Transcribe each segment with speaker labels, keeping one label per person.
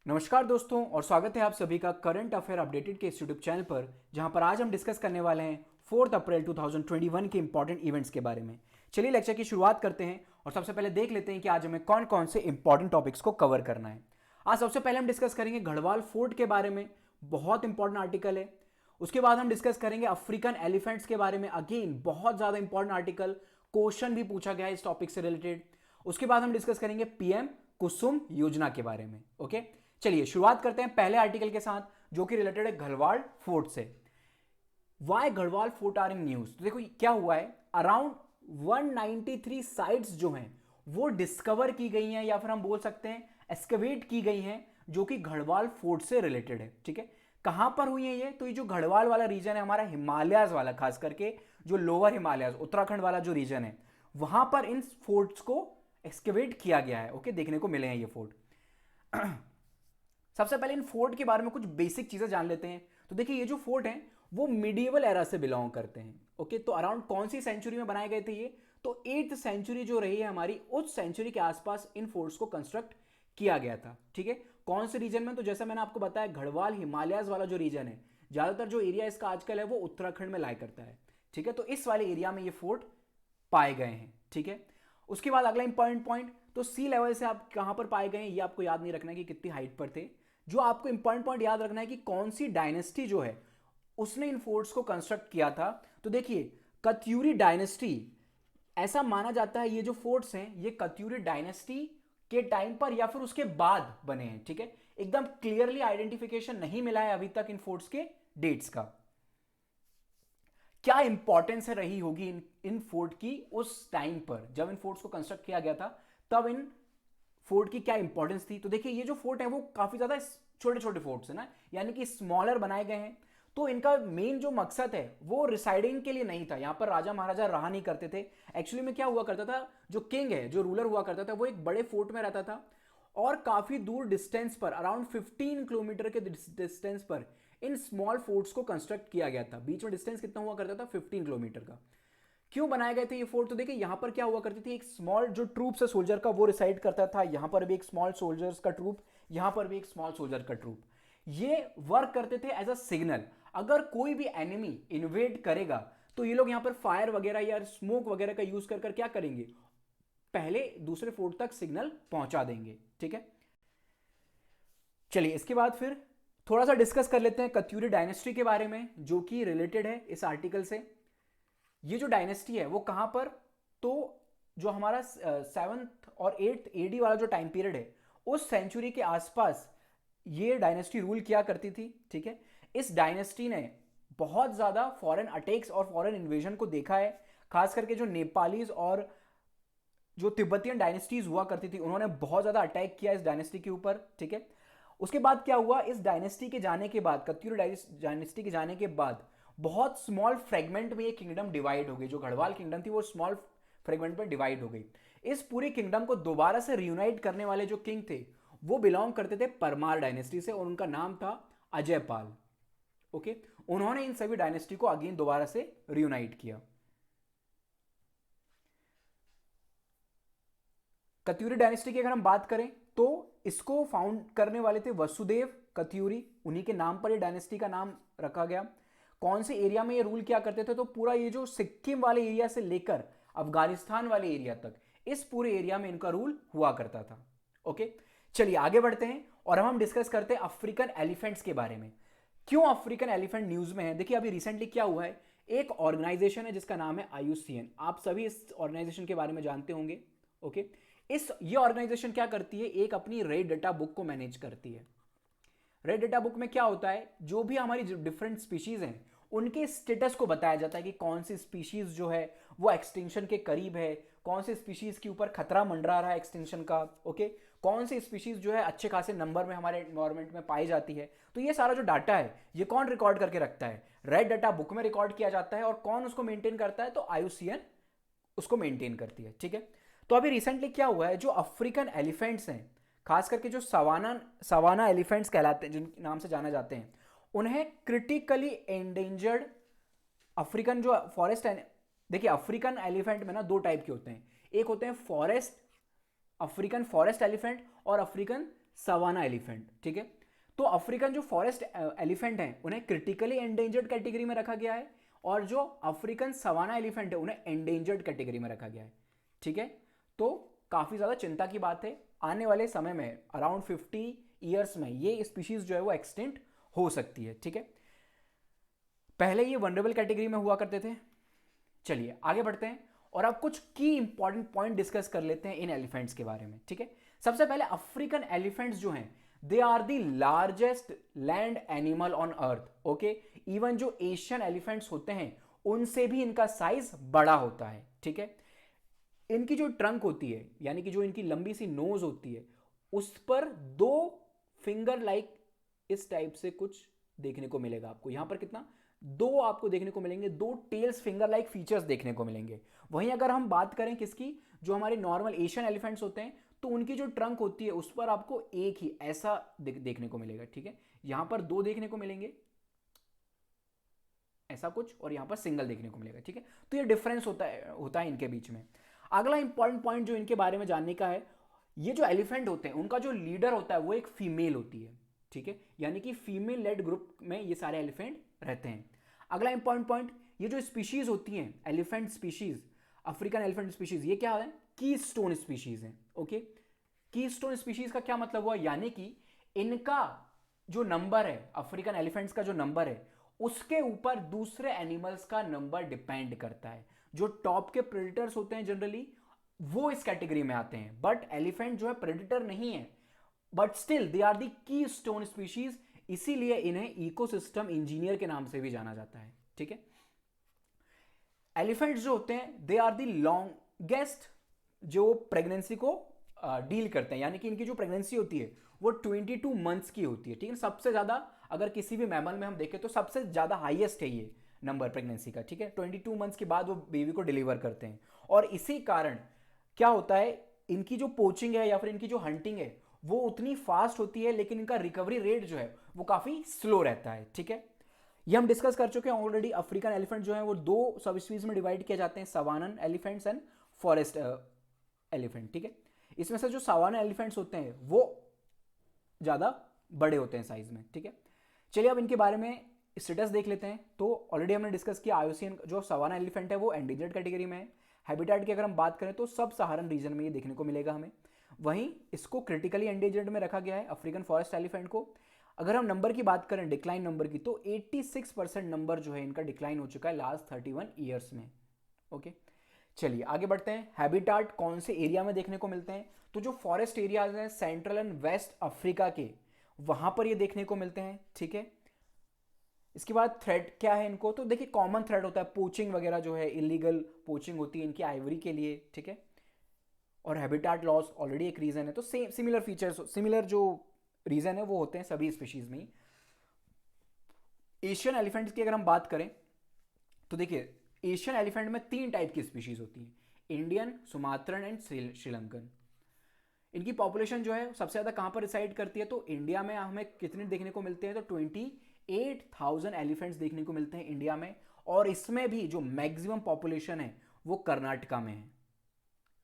Speaker 1: नमस्कार दोस्तों और स्वागत है आप सभी का करंट अफेयर अपडेटेड के इस यूट्यूब चैनल पर, जहां पर आज हम डिस्कस करने वाले हैं 4 अप्रैल 2021 के इंपॉर्टेंट इवेंट्स के बारे में। चलिए लेक्चर की शुरुआत करते हैं और सबसे पहले देख लेते हैं कि आज हमें कौन कौन से इंपॉर्टेंट टॉपिक्स को कवर करना है। आज सबसे पहले हम डिस्कस करेंगे गढ़वाल फोर्ट के बारे में, बहुत इंपॉर्टेंट आर्टिकल है। उसके बाद हम डिस्कस करेंगे अफ्रीकन एलिफेंट्स के बारे में, अगेन बहुत ज्यादा इंपॉर्टेंट आर्टिकल, क्वेश्चन भी पूछा गया है इस टॉपिक से रिलेटेड। उसके बाद हम डिस्कस करेंगे पीएम कुसुम योजना के बारे में। ओके, चलिए शुरुआत करते हैं पहले आर्टिकल के साथ जो कि रिलेटेड है गढ़वाल फोर्ट से। Why Garhwal fort are in news. तो देखो क्या हुआ है, अराउंड 193 साइट्स जो हैं वो डिस्कवर की गई हैं, या फिर हम बोल सकते हैं एक्सकवेट की गई हैं, जो कि गढ़वाल फोर्ट से रिलेटेड है। ठीक है, कहां पर हुई है ये? तो ये जो गढ़वाल वाला रीजन है हमारा हिमालयाज वाला, खास करके जो लोअर हिमालयाज उत्तराखंड वाला जो रीजन है, वहां पर इन फोर्ट्स को एक्सकवेट किया गया है। ओके, देखने को मिले हैं ये फोर्ट। सबसे पहले इन फोर्ट के बारे में कुछ बेसिक चीजें जान लेते हैं। तो देखिए ये जो फोर्ट हैं वो मिडिवल एरा से बिलोंग करते हैं। ओके, तो अराउंड कौन सी सेंचुरी में बनाए गए थे ये? तो 8th सेंचुरी जो रही है हमारी, उस सेंचुरी के आसपास इन फोर्ट्स को कंस्ट्रक्ट किया गया था। ठीक है, कौन से रीजन में? तो जैसा मैंने आपको बताया, गढ़वाल हिमालयाज वाला जो रीजन है, ज्यादातर जो एरिया इसका आजकल है वो उत्तराखंड में लाई करता है। ठीक है, तो इस वाले एरिया में ये फोर्ट पाए गए हैं। ठीक है, उसके बाद अगला इंपॉर्टेंट पॉइंट, तो सी लेवल से आप कहां पर पाए गए हैं ये आपको याद नहीं रखना है कि कितनी हाइट पर थे। जो आपको इंपॉर्टेंट पॉइंट याद रखना है कि कौन सी डायनेस्टी जो है उसने इन फोर्ट्स को कंस्ट्रक्ट किया था। तो देखिए कत्यूरी डायनेस्टी, ऐसा माना जाता है ये जो फोर्ट्स हैं ये कत्यूरी डायनेस्टी के टाइम पर या फिर उसके बाद बने हैं। ठीक है, एकदम क्लियरली आइडेंटिफिकेशन नहीं मिला है अभी तक इन फोर्ट्स के डेट्स का। क्या इंपॉर्टेंस है रही होगी इन फोर्ट की उस टाइम पर जब इन फोर्ट्स को कंस्ट्रक्ट किया गया था, तब इन फोर्ट की क्या इंपॉर्टेंस थी? तो देखिए ये जो फोर्ट है वो काफी ज्यादा छोटे छोटे फोर्ट्स है ना, यानी कि स्मॉलर बनाए गए हैं। तो इनका मेन जो मकसद है वो रिसाइडिंग के लिए नहीं था, यहां पर राजा महाराजा रहा नहीं करते थे। एक्चुअली में क्या हुआ करता था, जो किंग है, जो रूलर हुआ करता था, वो एक बड़े फोर्ट में रहता था और काफी दूर डिस्टेंस पर, अराउंड 15 किलोमीटर के डिस्टेंस पर इन स्मॉल फोर्ट्स को कंस्ट्रक्ट किया गया था। बीच में डिस्टेंस कितना हुआ करता था? 15 किलोमीटर का। क्यों बनाए गए थे ये फोर्ट? तो देखिए यहां पर क्या हुआ करती थी, एक स्मॉल जो ट्रूप्स है सोल्जर का वो रिसाइड करता था, यहां पर भी एक स्मॉल सोल्जर्स का ट्रूप, यहां पर भी एक स्मॉल सोल्जर का ट्रूप। ये वर्क करते थे एज अ सिग्नल। अगर कोई भी एनिमी इन्वेड करेगा तो ये लोग यहां पर फायर वगैरह या स्मोक वगैरह का यूज कर क्या करेंगे, पहले दूसरे फोर्ट तक सिग्नल पहुंचा देंगे। ठीक है, चलिए इसके बाद फिर थोड़ा सा डिस्कस कर लेते हैं कत्यूरी डायनेस्टी के बारे में, जो कि रिलेटेड है इस आर्टिकल से। ये जो डायनेस्टी है वो कहां पर, तो जो हमारा 7th और 8th एडी वाला जो टाइम पीरियड है उस सेंचुरी के आसपास ये डायनेस्टी रूल किया करती थी। ठीक है, इस डायनेस्टी ने बहुत ज्यादा फॉरेन अटैक्स और फॉरेन इन्वेजन को देखा है, खास करके जो नेपालीज और जो तिब्बतियन डायनेस्टीज हुआ करती थी उन्होंने बहुत ज्यादा अटैक किया इस डायनेस्टी के ऊपर। ठीक है, उसके बाद क्या हुआ, इस डायनेस्टी के जाने के बाद, कत्यूरी डायनेस्टी के जाने के बाद बहुत स्मॉल फ्रेगमेंट में ये किंगडम डिवाइड हो गई। जो गढ़वाल किंगडम थी वो स्मॉल फ्रेगमेंट में डिवाइड हो गई। इस पूरी किंगडम को दोबारा से रियूनाइट करने वाले जो किंग थे वो बिलोंग करते थे परमार डायनेस्टी से और उनका नाम था अजयपाल। ओके, उन्होंने इन सभी डायनेस्टी को अगेन दोबारा से रियूनाइट किया। कत्यूरी डायनेस्टी की अगर हम बात करें तो इसको फाउंड करने वाले थे वसुदेव कत्यूरी, उन्हीं के नाम पर ये डायनेस्टी का नाम रखा गया। कौन से एरिया में ये रूल किया करते थे? तो पूरा ये जो सिक्किम वाले एरिया से लेकर अफगानिस्तान वाले एरिया तक, इस पूरे एरिया में इनका रूल हुआ करता था। ओके, चलिए आगे बढ़ते हैं और हम डिस्कस करते हैं अफ्रीकन एलिफेंट्स के बारे में। क्यों अफ्रीकन एलिफेंट न्यूज में है? देखिए अभी रिसेंटली क्या हुआ है, एक ऑर्गेनाइजेशन है जिसका नाम है आईयूसीएन, आप सभी इस ऑर्गेनाइजेशन के बारे में जानते होंगे। ओके, ये ऑर्गेनाइजेशन क्या करती है, एक अपनी रेड डाटा बुक को मैनेज करती है। रेड डाटा बुक में क्या होता है, जो भी हमारी डिफरेंट स्पीशीज हैं उनके स्टेटस को बताया जाता है कि कौन सी स्पीशीज जो है वो एक्सटिंक्शन के करीब है, कौन सी स्पीशीज के ऊपर खतरा मंडरा रहा है एक्सटिंक्शन का। ओके, कौन सी स्पीशीज जो है अच्छे खासे नंबर में हमारे एनवायरमेंट में पाई जाती है। तो ये सारा जो डाटा है ये कौन रिकॉर्ड करके रखता है? रेड डाटा बुक में रिकॉर्ड किया जाता है। और कौन उसको मेंटेन करता है? तो आईयूसीएन उसको मेंटेन करती है। ठीक है, तो अभी रिसेंटली क्या हुआ है, जो अफ्रीकन एलिफेंट्स हैं, खास करके जो सवाना सवाना एलिफेंट्स कहलाते हैं, जिन नाम से जाना जाते हैं, उन्हें क्रिटिकली एंडेंजर्ड अफ्रीकन जो फॉरेस्ट है। देखिए अफ्रीकन एलिफेंट में ना दो टाइप के होते हैं, एक होते हैं फॉरेस्ट, अफ्रीकन फॉरेस्ट एलिफेंट और अफ्रीकन सवाना एलिफेंट, ठीक है। तो अफ्रीकन जो फॉरेस्ट एलिफेंट हैं उन्हें क्रिटिकली एंडेंजर्ड कैटेगरी में रखा गया है, और जो अफ्रीकन सवाना एलिफेंट है उन्हें एंडेंजर्ड कैटेगरी में रखा गया है, ठीक है। तो काफी ज्यादा चिंता की बात है, आने वाले समय में अराउंड 50 ईयर्स में ये स्पीशीज जो है वो एक्सटिंक्ट हो सकती है, ठीक है। पहले ये वनरेबल कैटेगरी में हुआ करते थे। चलिए आगे बढ़ते हैं और अब कुछ की इंपॉर्टेंट पॉइंट डिस्कस कर लेते हैं इन एलिफेंट्स के बारे में, ठीक है। सबसे पहले अफ्रीकन एलिफेंट्स जो हैं they are the largest land animal on earth, okay. Even जो एशियन एलिफेंट्स होते हैं उनसे भी इनका साइज बड़ा होता है, ठीक है। इनकी जो ट्रंक होती है, यानी कि जो इनकी लंबी सी नोज होती है, उस पर 2 फिंगर लाइक इस टाइप से कुछ देखने को मिलेगा आपको। यहां पर कितना, 2 आपको देखने को मिलेंगे, 2 टेल्स फिंगर लाइक फीचर्स देखने को मिलेंगे। वहीं अगर हम बात करें किसकी, जो हमारे नॉर्मल एशियन एलिफेंट्स होते हैं, तो उनकी जो ट्रंक होती है उस पर आपको एक ही ऐसा देखने को मिलेगा, ठीक है। यहां पर 2 देखने को मिलेंगे ऐसा कुछ, और यहां पर सिंगल देखने को मिलेगा, ठीक है। तो ये डिफरेंस होता है इनके बीच में। अगला इंपॉर्टेंट पॉइंट जो इनके बारे में जानने का है, ये जो एलिफेंट होते हैं उनका जो लीडर होता है वो एक फीमेल होती है, ठीक है। यानी कि फीमेल लेड ग्रुप में ये सारे एलिफेंट रहते हैं। अगला इंपॉर्टेंट पॉइंट, ये जो स्पीशीज होती हैं elephant species, African elephant species, ये क्या है, की स्टोन स्पीशीज है, ओके। की स्टोन स्पीशीज का क्या मतलब हुआ, यानी कि इनका जो नंबर है, अफ्रीकन एलिफेंट्स का जो नंबर है, उसके ऊपर दूसरे एनिमल्स का नंबर डिपेंड करता है। जो टॉप के प्रेडेटर्स होते हैं जनरली वो इस कैटेगरी में आते हैं, बट एलिफेंट जो है प्रेडेटर नहीं है, but still they are the keystone species, इसीलिए इन्हें इकोसिस्टम इंजीनियर के नाम से भी जाना जाता है, ठीक है। एलिफेंट्स जो होते हैं दे आर दी लॉन्गेस्ट जो प्रेगनेंसी को डील करते हैं, यानी कि इनकी जो प्रेगनेंसी होती है वो 22 मंथ्स की होती है, ठीक है। सबसे ज्यादा अगर किसी भी मैमल में हम देखें तो सबसे ज्यादा हाईएस्ट है ये नंबर प्रेगनेंसी का, ठीक है। 22 मंथ्स के बाद वो बेबी को डिलीवर करते हैं, और इसी कारण क्या होता है, इनकी जो पोचिंग है या फिर इनकी जो हंटिंग है वो उतनी फास्ट होती है, लेकिन इनका रिकवरी रेट जो है वो काफी स्लो रहता है, ठीक है। ये हम डिस्कस कर चुके हैं ऑलरेडी। अफ्रीकन एलिफेंट जो है वो 2 सब स्पीशीज में डिवाइड किए जाते हैं, सवानन एलिफेंट्स एंड फॉरेस्ट एलिफेंट, ठीक है। इसमें से जो सवाना एलिफेंट्स होते हैं वो ज्यादा बड़े होते हैं साइज में, ठीक है। चलिए अब इनके बारे में स्टेटस देख लेते हैं। तो ऑलरेडी हमने डिस्कस किया, आईयूसीएन जो सवाना एलिफेंट है वो एंडेंजर्ड कैटेगरी में है। हैबिटेट की अगर हम बात करें तो सब सहारन रीजन में ये देखने को मिलेगा हमें। वहीं इसको क्रिटिकली एंडेंजर्ड में रखा गया है अफ्रीकन फॉरेस्ट एलिफेंट को। अगर हम नंबर की बात करें, डिक्लाइन नंबर की, तो 86% नंबर जो है इनका डिक्लाइन हो चुका है लास्ट 31 ईयर्स में, ओके। चलिए आगे बढ़ते हैं। हैबिटाट कौन से एरिया में देखने को मिलते हैं, तो जो फॉरेस्ट एरियाज हैं सेंट्रल एंड वेस्ट अफ्रीका के, वहां पर ये देखने को मिलते हैं, ठीक है। इसके बाद थ्रेट क्या है इनको, तो देखिए कॉमन थ्रेट होता है पोचिंग वगैरह, जो है इलीगल पोचिंग होती है इनकी आइवरी के लिए, ठीक है। और हैबिटाट लॉस ऑलरेडी एक रीजन है, तो सेम सिमिलर फीचर्स, सिमिलर जो रीजन है वो होते हैं सभी स्पीशीज में ही। एशियन एलिफेंट्स की अगर हम बात करें तो देखिए एशियन एलिफेंट में 3 टाइप की स्पीशीज होती हैं, इंडियन, सुमात्रन एंड श्रीलंकन। इनकी पॉपुलेशन जो है सबसे ज़्यादा कहाँ पर रिसाइड करती है, तो इंडिया में हमें कितने देखने को मिलते हैं, तो 28,000 एलिफेंट्स देखने को मिलते हैं इंडिया में, और इसमें भी जो मैक्सिमम पॉपुलेशन है वो कर्नाटका में है,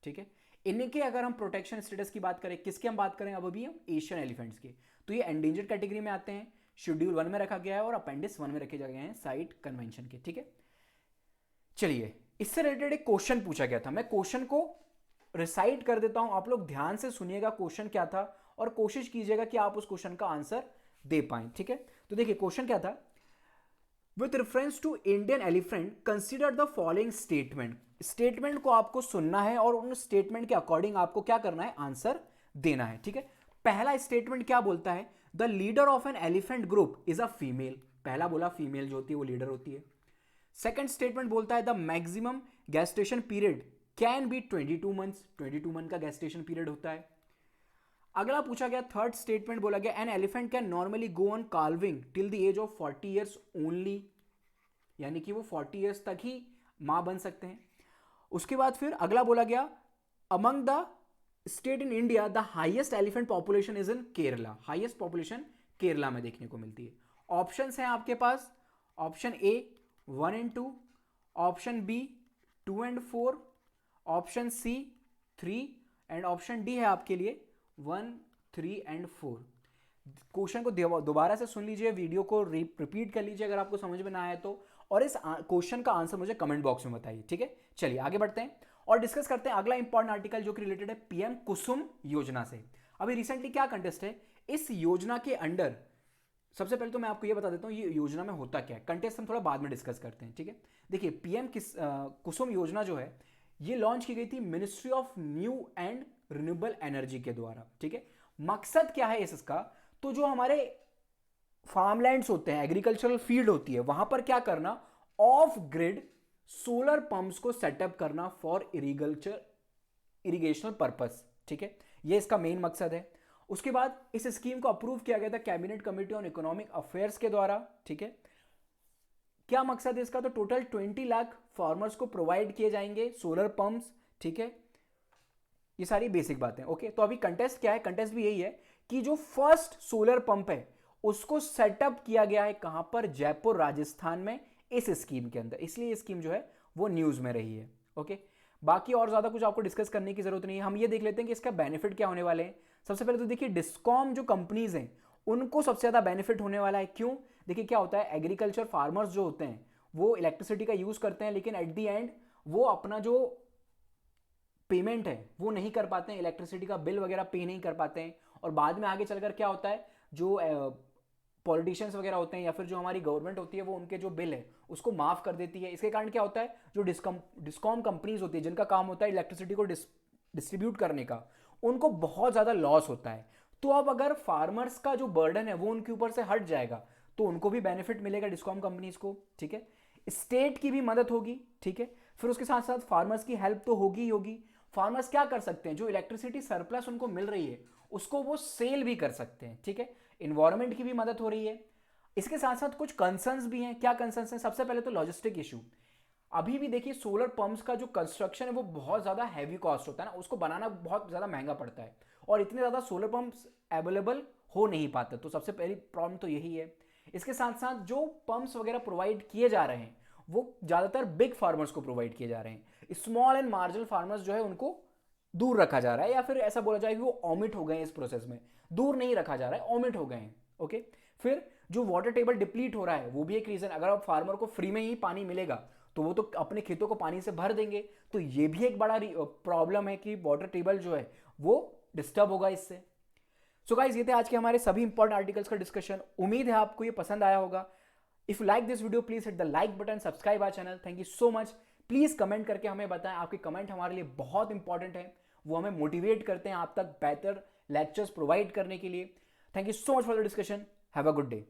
Speaker 1: ठीक है। इनके अगर हम प्रोटेक्शन स्टेटस की बात करें, किसकी हम बात करें अब अभी हम एशियन एलिफेंट्स की, तो ये एंडेंजर्ड कैटेगरी में आते हैं, शेड्यूल 1 में रखा गया है और अपेंडिक्स 1 में रखे गए हैं साइट कन्वेंशन के, ठीक है। चलिए इससे रिलेटेड एक क्वेश्चन पूछा गया था, मैं क्वेश्चन को रिसाइट कर देता हूं, आप लोग ध्यान से सुनिएगा क्वेश्चन क्या था और कोशिश कीजिएगा कि आप उस क्वेश्चन का आंसर दे पाएं, ठीक है। तो देखिए क्वेश्चन क्या था, with reference to Indian elephant consider the following statement. Statement को आपको सुनना है और उन स्टेटमेंट के अकॉर्डिंग आपको क्या करना है, आंसर देना है, ठीक है। पहला स्टेटमेंट क्या बोलता है, the leader of an elephant group is a female. पहला बोला फीमेल जो होती है वो लीडर होती है। सेकंड स्टेटमेंट बोलता है the maximum gestation period can be 22 months, 22 month का गेस्टेशन पीरियड होता है। अगला पूछा गया, थर्ड स्टेटमेंट बोला गया, an elephant can normally go on calving till the age of 40 years only, यानी कि वो 40 ईयर्स तक ही मां बन सकते हैं। उसके बाद फिर अगला बोला गया, among the state in India the highest elephant population is in Kerala. Highest population Kerala में देखने को मिलती है। ऑप्शंस हैं आपके पास, option A 1 and 2, option B 2 and 4, option C 3 and option D है आपके लिए 1 3 एंड 4। क्वेश्चन को दोबारा से सुन लीजिए, वीडियो को रिपीट कर लीजिए अगर आपको समझ में ना आए तो, और इस क्वेश्चन का आंसर मुझे कमेंट बॉक्स में बताइए, ठीक है। चलिए आगे बढ़ते हैं और डिस्कस करते हैं अगला इंपॉर्टेंट आर्टिकल जो कि रिलेटेड है पीएम कुसुम योजना से। अभी रिसेंटली क्या कंटेस्ट है इस योजना के अंडर, सबसे पहले तो मैं आपको ये बता देता हूँ ये योजना में होता क्या है, कंटेस्ट हम थोड़ा बाद में डिस्कस करते हैं, ठीक है। देखिए पीएम कुसुम योजना जो है ये लॉन्च की गई थी ministry of new and renewable energy के द्वारा, ठीक है। मकसद क्या है इसका, तो जो हमारे फार्मलैंड्स होते हैं, एग्रीकल्चरल फील्ड होती है, वहां पर क्या करना, ऑफ ग्रिड सोलर पंप्स को सेटअप करना फॉर इरिगेशनल पर्पस, ठीक है। ये इसका मेन मकसद है। उसके बाद इस स्कीम को अप्रूव किया गया था cabinet committee on economic affairs के द्वारा, ठीक है। क्या मकसद है इसका, तो टोटल 20 लाख फार्मर्स को प्रोवाइड किए जाएंगे सोलर पंप्स, ठीक है। ये सारी बेसिक बातें, ओके। तो अभी कंटेस्ट क्या है, कंटेस्ट भी यही है कि जो फर्स्ट सोलर पंप है उसको सेटअप किया गया है कहां पर, जयपुर राजस्थान में, इस स्कीम के अंदर, इसलिए ये स्कीम जो है वो न्यूज में रही है, ओके। बाकी और ज्यादा कुछ आपको डिस्कस करने की जरूरत नहीं है, हम ये देख लेते हैं कि इसका बेनिफिट क्या होने वाले हैं। सबसे पहले तो देखिए डिस्कॉम जो कंपनीज हैं उनको सबसे ज्यादा बेनिफिट होने वाला है, क्यों, देखिए क्या होता है, एग्रीकल्चर फार्मर्स जो होते हैं वो इलेक्ट्रिसिटी का यूज करते हैं, लेकिन एट द एंड वो अपना जो पेमेंट है वो नहीं कर पाते हैं, इलेक्ट्रिसिटी का बिल वगैरह पे नहीं कर पाते हैं, और बाद में आगे चलकर क्या होता है, जो पॉलिटिशियंस वगैरह होते हैं या फिर जो हमारी गवर्नमेंट होती है वो उनके जो बिल है उसको माफ कर देती है। इसके कारण क्या होता है, जो डिस्कॉम कंपनीज होती है जिनका काम होता है इलेक्ट्रिसिटी को डिस्ट्रीब्यूट करने का, उनको बहुत ज्यादा लॉस होता है। तो अब अगर फार्मर्स का जो बर्डन है वो उनके ऊपर से हट जाएगा तो उनको भी बेनिफिट मिलेगा डिस्कॉम कंपनीज को, ठीक है। स्टेट की भी मदद होगी, ठीक है। फिर उसके साथ साथ फार्मर्स की हेल्प तो होगी ही होगी। फार्मर्स क्या कर सकते हैं, जो इलेक्ट्रिसिटी सरप्लस उनको मिल रही है उसको वो सेल भी कर सकते हैं, ठीक है। इन्वायरमेंट की भी मदद हो रही है। इसके साथ साथ कुछ कंसर्न्स भी हैं। क्या कंसर्न्स हैं, सबसे पहले तो लॉजिस्टिक इशू। अभी भी देखिए सोलर पंप्स का जो कंस्ट्रक्शन है वो बहुत ज्यादा हैवी कॉस्ट होता है ना, उसको बनाना बहुत ज्यादा महंगा पड़ता है और इतने ज्यादा सोलर पंप्स अवेलेबल हो नहीं पाते, तो सबसे पहली प्रॉब्लम तो यही है। इसके साथ साथ जो पंप्स वगैरह प्रोवाइड किए जा रहे हैं वो ज्यादातर बिग फार्मर्स को प्रोवाइड किए जा रहे हैं, स्मॉल एंड मार्जिनल फार्मर्स जो है उनको दूर रखा जा रहा है, या फिर ऐसा बोला जाए कि वो ऑमिट हो गए हैं इस प्रोसेस में, दूर नहीं रखा जा रहा है, ऑमिट हो गए हैं, ओके। फिर जो वाटर टेबल डिप्लीट हो रहा है वो भी एक रीजन, अगर आप फार्मर को फ्री में ही पानी मिलेगा तो वो तो अपने खेतों को पानी से भर देंगे, तो ये भी एक बड़ा प्रॉब्लम है कि वाटर टेबल जो है वो डिस्टर्ब होगा इससे। सो गाइस ये थे आज के हमारे सभी इंपॉर्टेंट आर्टिकल्स का डिस्कशन, उम्मीद है आपको ये पसंद आया होगा। If you like this video please hit the like button, subscribe our channel. Thank you so much. Please comment करके हमें बताएं, आपके कमेंट हमारे लिए बहुत इंपॉर्टेंट है, वो हमें मोटिवेट करते हैं आप तक बेहतर लेक्चर्स प्रोवाइड करने के लिए। Thank you so much for the discussion, have a good day.